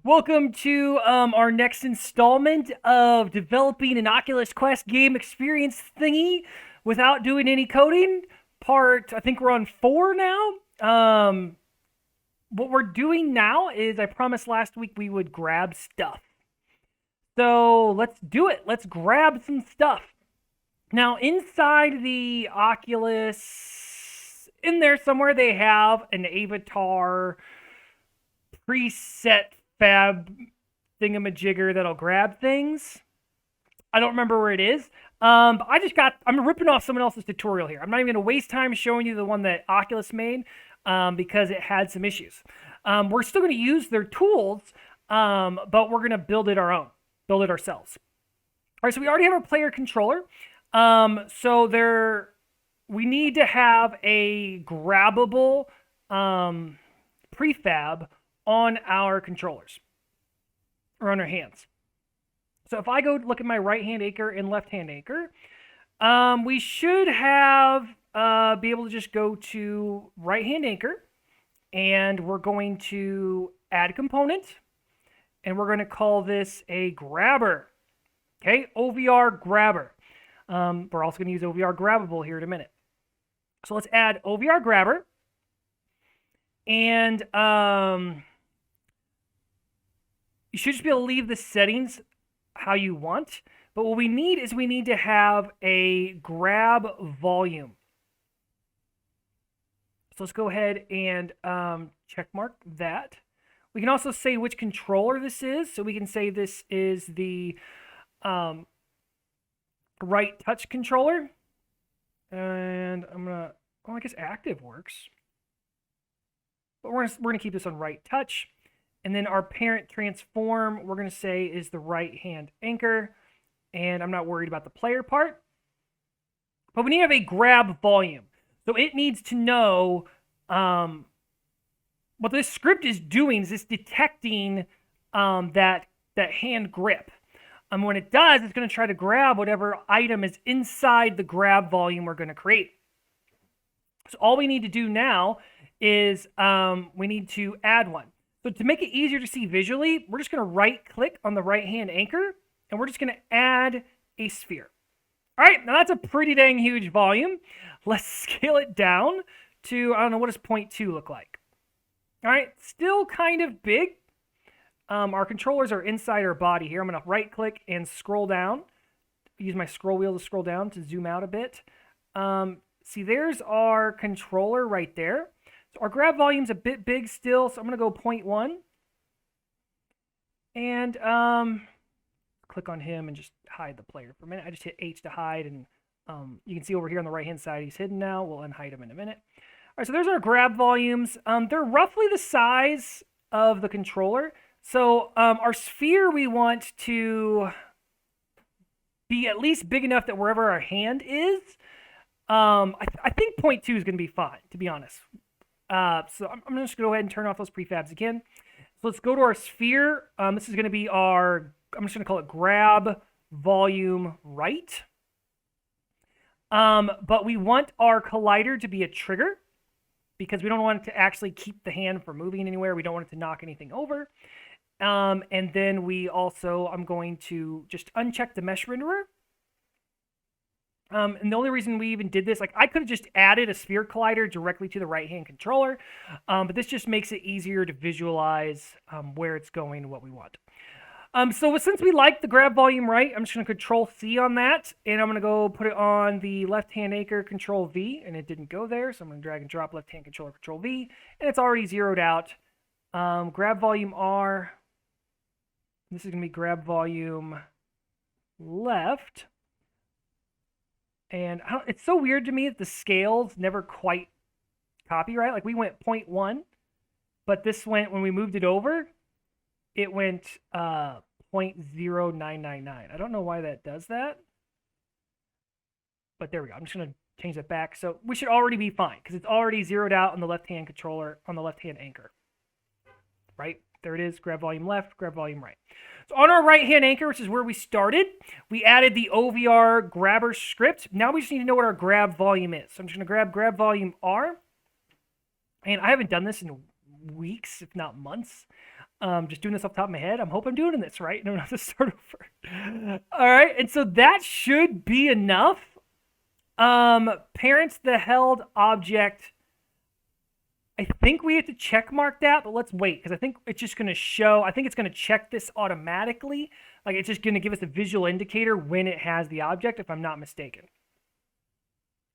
Welcome to our next installment of developing an Oculus Quest game experience thingy without doing any coding. I think we're on 4 now. What we're doing now is I promised last week we would grab stuff. So let's do it. Let's grab some stuff. Now, inside the Oculus, in there somewhere, they have an avatar preset fab thingamajigger that'll grab things. I don't remember where it is. But I'm ripping off someone else's tutorial here. I'm not even going to waste time showing you the one that Oculus made because it had some issues. We're still going to use their tools, but we're going to build it ourselves. All right, so we already have our player controller. We need to have a grabbable prefab on our controllers or on our hands. So if I go look at my right hand anchor and left hand anchor, we should be able to just go to right hand anchor, and we're going to add a component, and we're going to call this a grabber. Okay, OVR grabber. We're also going to use OVR grabbable here in a minute. So let's add OVR grabber, and you should just be able to leave the settings how you want. But what we need to have a grab volume. So let's go ahead and check mark that. We can also say which controller this is. So we can say this is the right touch controller. And I guess active works. But we're gonna keep this on right touch. And then our parent transform, we're going to say, is the right hand anchor. And I'm not worried about the player part. But we need to have a grab volume. So it needs to know what this script is doing is it's detecting that hand grip. When it does, it's going to try to grab whatever item is inside the grab volume we're going to create. So all we need to do now is we need to add one. So to make it easier to see visually, we're just going to right-click on the right-hand anchor, and we're just going to add a sphere. All right, now that's a pretty dang huge volume. Let's scale it down to, I don't know, what does 0.2 look like? All right, still kind of big. Our controllers are inside our body here. I'm going to right-click and scroll down. Use my scroll wheel to scroll down to zoom out a bit. See, there's our controller right there. So our grab volume's a bit big still, so I'm going to go 0.1. And click on him and just hide the player for a minute. I just hit H to hide, and you can see over here on the right-hand side he's hidden now. We'll unhide him in a minute. All right, so there's our grab volumes. They're roughly the size of the controller. So our sphere we want to be at least big enough that wherever our hand is, I think 0.2 is going to be fine, to be honest. So I'm just going to go ahead and turn off those prefabs again. So let's go to our sphere. This is going to be I'm just going to call it grab volume right. But we want our collider to be a trigger because we don't want it to actually keep the hand from moving anywhere. We don't want it to knock anything over. And then I'm going to just uncheck the mesh renderer. And the only reason we even did this, like I could have just added a sphere collider directly to the right-hand controller, but this just makes it easier to visualize where it's going and what we want. So since we like the grab volume right, I'm just going to Control-C on that, and I'm going to go put it on the left-hand anchor, Control-V, and it didn't go there, so I'm going to drag and drop left-hand controller, Control-V, and it's already zeroed out. Grab volume R. This is going to be grab volume left. And it's so weird to me that the scales never quite copy right. Like we went 0.1, but when we moved it over, it went 0.0999. I don't know why that does that. But there we go. I'm just going to change that back. So we should already be fine because it's already zeroed out on the left-hand controller, on the left-hand anchor. Right? There it is. Grab volume left, grab volume right. So on our right-hand anchor, which is where we started, we added the OVR grabber script. Now we just need to know what our grab volume is. So I'm just going to grab volume R. And I haven't done this in weeks, if not months. Just doing this off the top of my head. I'm hoping I'm doing this right. I don't have to start over. All right, and so that should be enough. Parents the held object. I think we have to check mark that, but let's wait because I think it's just going to show. I think it's going to check this automatically. Like it's just going to give us a visual indicator when it has the object, if I'm not mistaken.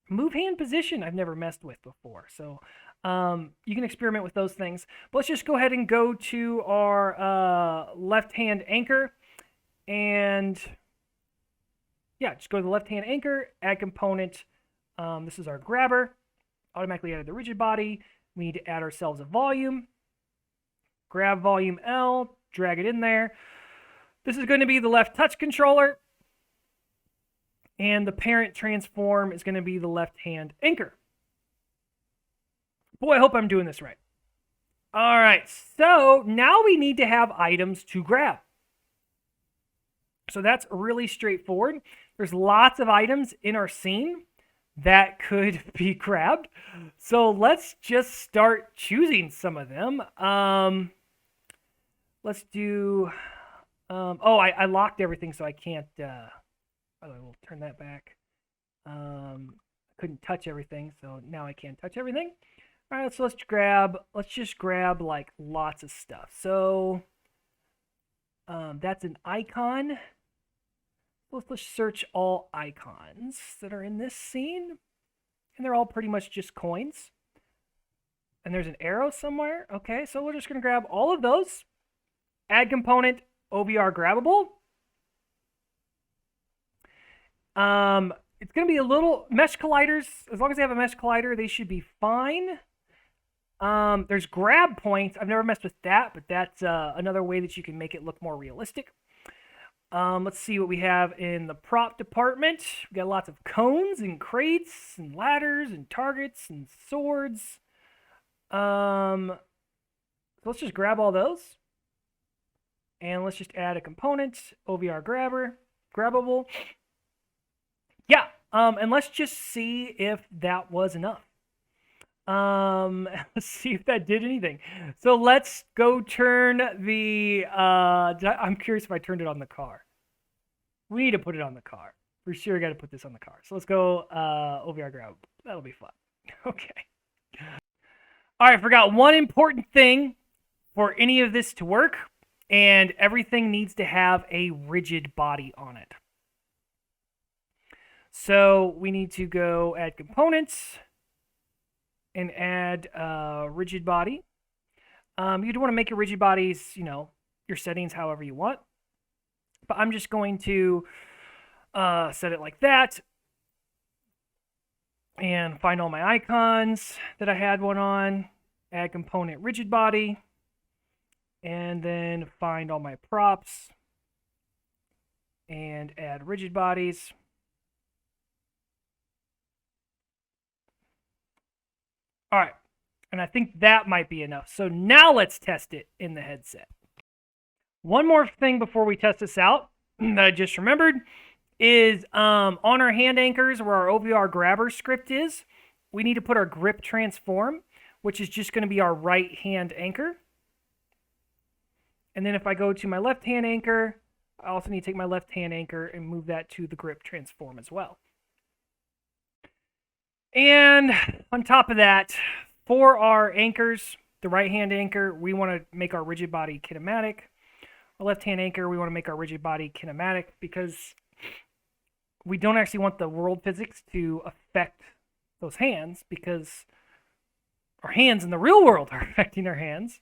Move hand position I've never messed with before, so you can experiment with those things. But let's just go ahead and go to our left hand anchor, and yeah, just go to the left hand anchor, add component. This is our grabber. Automatically added the rigid body. We need to add ourselves a volume. Grab volume L, drag it in there. This is going to be the left touch controller. And the parent transform is going to be the left hand anchor. Boy, I hope I'm doing this right. All right, so now we need to have items to grab. So that's really straightforward. There's lots of items in our scene that could be grabbed. So let's just start choosing some of them. Let's do, I locked everything so I can't, we'll turn that back. I couldn't touch everything, so now I can't touch everything. All right, so let's just grab like lots of stuff. So that's an icon. Let's search all icons that are in this scene. And they're all pretty much just coins. And there's an arrow somewhere. Okay, so we're just going to grab all of those. Add component, OVR grabbable. It's going to be a little mesh colliders. As long as they have a mesh collider, they should be fine. There's grab points. I've never messed with that, but that's another way that you can make it look more realistic. Let's see what we have in the prop department. We got lots of cones and crates and ladders and targets and swords. So let's just grab all those. And let's just add a component, OVR grabbable. Yeah, and let's just see if that was enough. Let's see if that did anything. So let's go turn the, I'm curious if I turned it on the car. We need to put it on the car. For sure, got to put this on the car. So let's go OVR grab. That'll be fun. Okay. All right, I forgot one important thing for any of this to work, and everything needs to have a rigid body on it. So we need to go add components and add rigid body. You do want to make your rigid bodies, your settings however you want. But I'm just going to set it like that. And find all my icons that I had one on. Add component rigid body. And then find all my props. And add rigid bodies. All right, and I think that might be enough. So now let's test it in the headset. One more thing before we test this out that I just remembered is on our hand anchors where our OVR grabber script is, we need to put our grip transform, which is just going to be our right hand anchor. And then if I go to my left hand anchor, I also need to take my left hand anchor and move that to the grip transform as well. And on top of that, for our anchors, the right-hand anchor, we want to make our rigid body kinematic. Our left-hand anchor, we want to make our rigid body kinematic because we don't actually want the world physics to affect those hands because our hands in the real world are affecting our hands.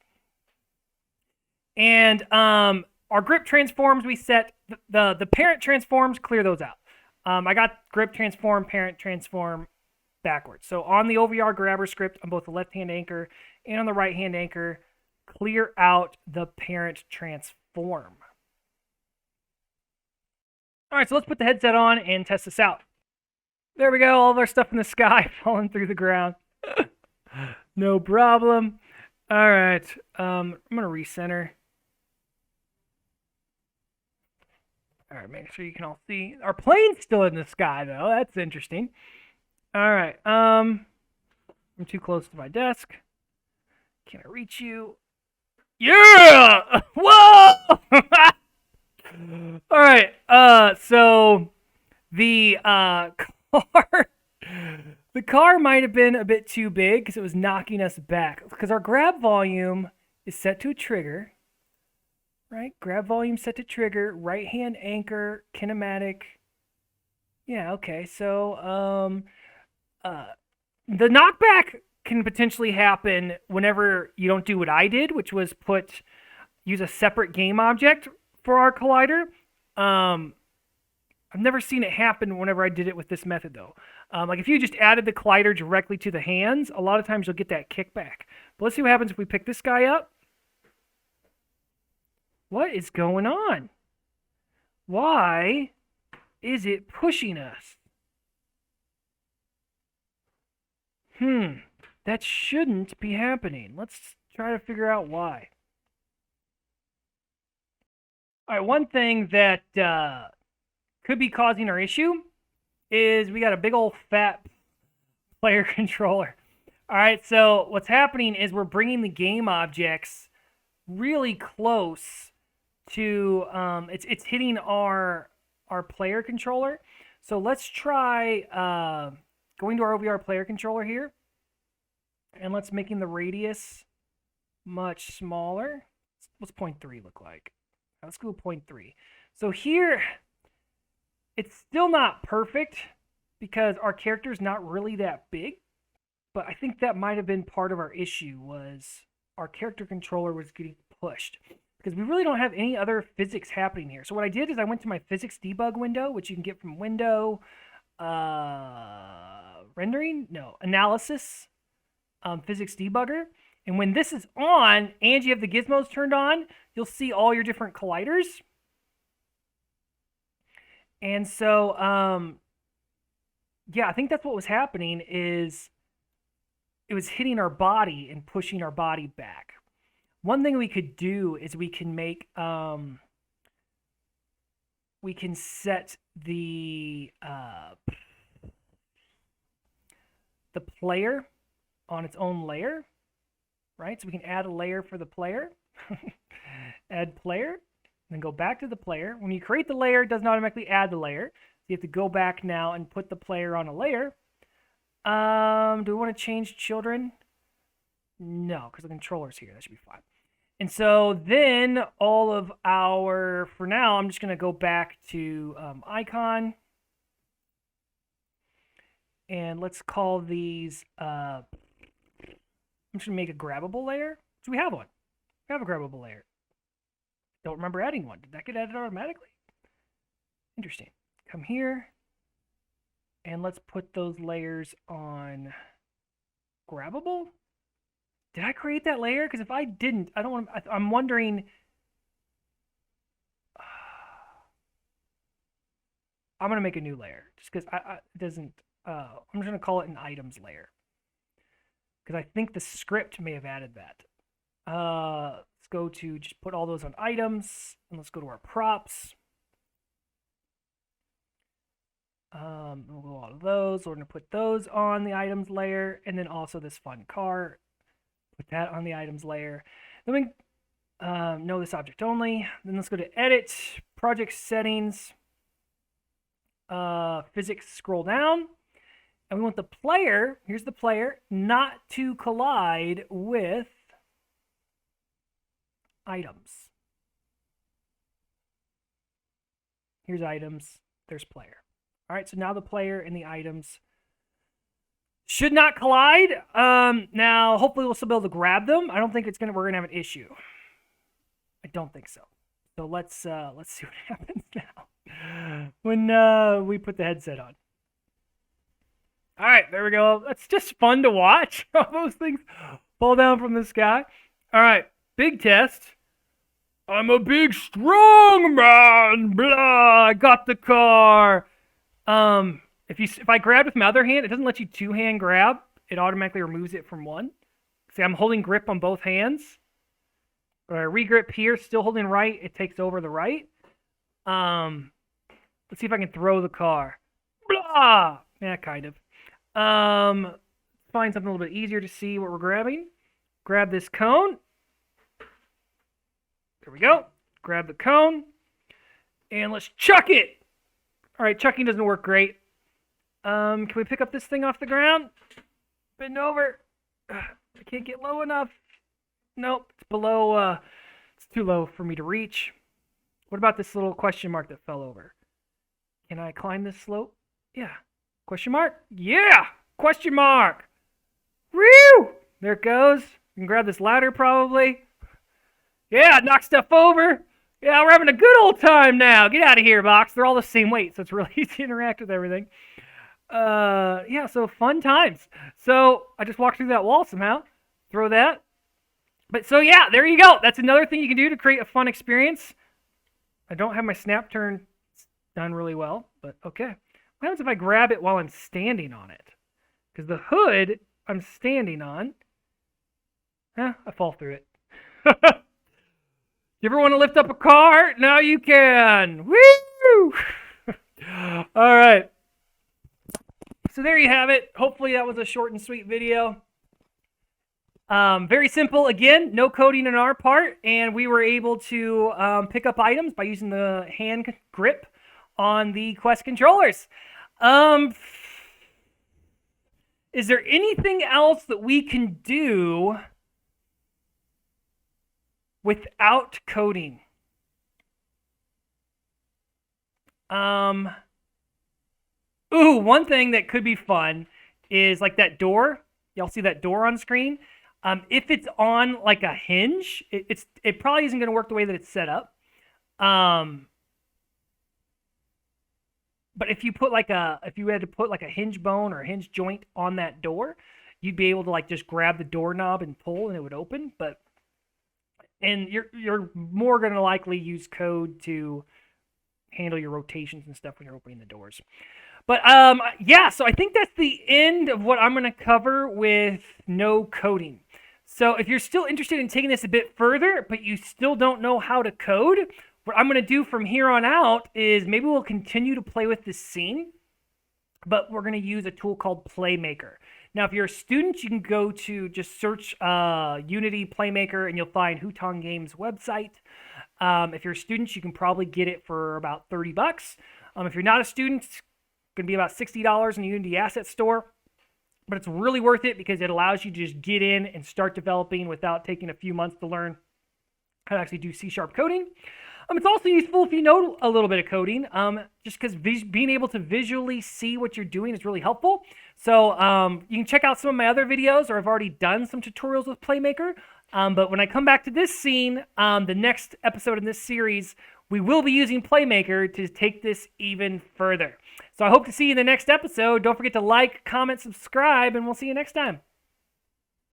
And our grip transforms, we set the parent transforms, clear those out. I got grip transform, parent transform, backwards. So on the OVR grabber script, on both the left-hand anchor and on the right-hand anchor, clear out the parent transform. All right, so let's put the headset on and test this out. There we go, all of our stuff in the sky falling through the ground. No problem. All right, I'm going to recenter. All right, make sure you can all see. Our plane's still in the sky, though. That's interesting. All right, I'm too close to my desk. Can I reach you? Yeah! Whoa! All right. So the car, the car might have been a bit too big because it was knocking us back. Because our grab volume is set to a trigger, right? Grab volume set to trigger. Right hand anchor, kinematic. Yeah. Okay. So uh, the knockback can potentially happen whenever you don't do what I did, which was use a separate game object for our collider. Um, I've never seen it happen whenever I did it with this method though. Like if you just added the collider directly to the hands, a lot of times you'll get that kickback. But let's see what happens if we pick this guy up. What is going on? Why is it pushing us? That shouldn't be happening. Let's try to figure out why. All right, one thing that could be causing our issue is we got a big old fat player controller. All right, so what's happening is we're bringing the game objects really close to it's hitting our player controller. So let's try going to our OVR player controller here, and let's making the radius much smaller. What's 0.3 look like? Let's go 0.3. So here, it's still not perfect because our character is not really that big. But I think that might have been part of our issue was our character controller was getting pushed because we really don't have any other physics happening here. So what I did is I went to my physics debug window, which you can get from window, analysis, physics debugger. And when this is on and you have the gizmos turned on, you'll see all your different colliders. And so, yeah, I think that's what was happening is it was hitting our body and pushing our body back. One thing we could do is we can make, we can set the player on its own layer, right? So we can add a layer for the player, add player, then go back to the player. When you create the layer, it doesn't automatically add the layer. So you have to go back now and put the player on a layer. Do we want to change children? No, because the controller's here. That should be fine. And so then all of our, for now, I'm just going to go back to icon. And let's call these, I'm just going to make a grabbable layer. So we have one. We have a grabbable layer. Don't remember adding one. Did that get added automatically? Interesting. Come here. And let's put those layers on grabbable. Did I create that layer? Because if I didn't, I don't want to, I'm wondering. I'm going to make a new layer just because it doesn't, I'm just going to call it an items layer. Because I think the script may have added that. Let's go to just put all those on items. And let's go to our props. We'll go all of those. We're going to put those on the items layer. And then also this fun car. Put that on the items layer. Then we know this object only. Then let's go to edit, project settings, physics, scroll down. And we want the player, here's the player, not to collide with items. Here's items, there's player. All right, so now the player and the items should not collide. Now, hopefully we'll still be able to grab them. I don't think we're gonna have an issue. I don't think so. So let's see what happens now when we put the headset on. All right, there we go. That's just fun to watch. All those things fall down from the sky. All right, big test. I'm a big, strong man. Blah, I got the car. If I grab with my other hand, it doesn't let you two-hand grab. It automatically removes it from one. See, I'm holding grip on both hands. But I regrip here, still holding right. It takes over the right. Let's see if I can throw the car. Blah! Yeah, kind of. Find something a little bit easier to see what we're grabbing. Grab this cone. There we go. Grab the cone, and let's chuck it. All right, chucking doesn't work great. Can we pick up this thing off the ground? Bend over. I can't get low enough. Nope, it's below, it's too low for me to reach. What about this little question mark that fell over? Can I climb this slope? Yeah. Question mark? Yeah! Question mark! Woo! There it goes. You can grab this ladder probably. Yeah, knock stuff over. Yeah, we're having a good old time now. Get out of here, box. They're all the same weight, so it's really easy to interact with everything. Yeah, so fun times. So I just walked through that wall somehow. Throw that. But so yeah, there you go. That's another thing you can do to create a fun experience. I don't have my snap turn done really well, but okay. What happens if I grab it while I'm standing on it? Because the hood I'm standing on, I fall through it. You ever want to lift up a car? Now you can. Woo! All right. So there you have it. Hopefully that was a short and sweet video. Very simple. Again, no coding on our part, and we were able to pick up items by using the hand grip on the Quest controllers. Is there anything else that we can do without coding? Ooh, one thing that could be fun is like that door. Y'all see that door on screen? If it's on like a hinge, it probably isn't going to work the way that it's set up. But if you put if you had to put like a hinge bone or a hinge joint on that door, you'd be able to like just grab the doorknob and pull, and it would open. And you're more going to likely use code to handle your rotations and stuff when you're opening the doors. But yeah, so I think that's the end of what I'm going to cover with no coding. So if you're still interested in taking this a bit further, but you still don't know how to code, what I'm going to do from here on out is maybe we'll continue to play with this scene, but we're going to use a tool called Playmaker. Now, if you're a student, you can go to just search Unity Playmaker, and you'll find Hutong Games' website. If you're a student, you can probably get it for about $30. If you're not a student, it's going to be about $60 in the Unity Asset Store. But it's really worth it because it allows you to just get in and start developing without taking a few months to learn how to actually do C# coding. It's also useful if you know a little bit of coding, just because being able to visually see what you're doing is really helpful. So you can check out some of my other videos, or I've already done some tutorials with Playmaker. But when I come back to this scene, the next episode in this series, we will be using Playmaker to take this even further. So I hope to see you in the next episode. Don't forget to like, comment, subscribe, and we'll see you next time.